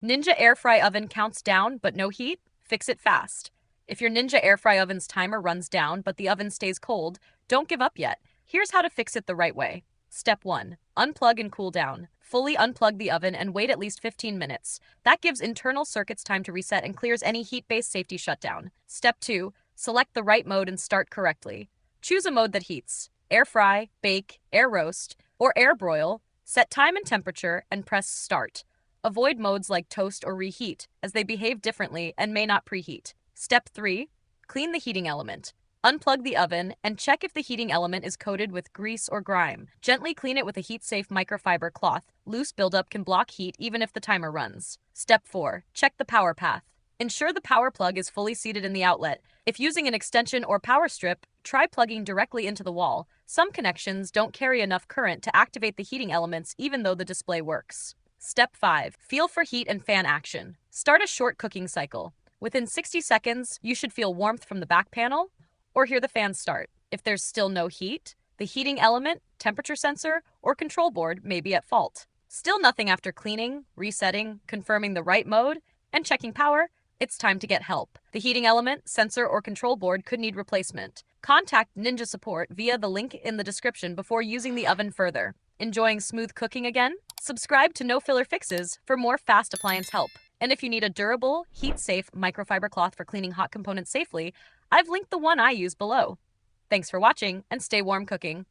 Ninja air fry oven counts down but no heat? Fix it fast. If your Ninja air fry oven's timer runs down but the oven stays cold, don't give up yet. Here's how to fix it the right way. Step 1. Unplug and cool down. Fully unplug the oven and wait at least 15 minutes. That gives internal circuits time to reset and clears any heat-based safety shutdown. Step 2. Select the right mode and start correctly. Choose a mode that heats. Air fry, bake, air roast, or air broil. Set time and temperature and press start. Avoid modes like toast or reheat, as they behave differently and may not preheat. Step 3. Clean the heating element. Unplug the oven and check if the heating element is coated with grease or grime. Gently clean it with a heat-safe microfiber cloth. Loose buildup can block heat even if the timer runs. Step 4. Check the power path. Ensure the power plug is fully seated in the outlet. If using an extension or power strip, try plugging directly into the wall. Some connections don't carry enough current to activate the heating elements even though the display works. Step 5. Feel for heat and fan action. Start a short cooking cycle. Within 60 seconds, you should feel warmth from the back panel or hear the fan start. If there's still no heat, the heating element, temperature sensor, or control board may be at fault. Still nothing after cleaning, resetting, confirming the right mode, and checking power, it's time to get help. The heating element, sensor, or control board could need replacement. Contact Ninja Support via the link in the description before using the oven further. Enjoying smooth cooking again? Subscribe to No Filler Fixes for more fast appliance help. And if you need a durable, heat-safe microfiber cloth for cleaning hot components safely, I've linked the one I use below. Thanks for watching, and stay warm cooking.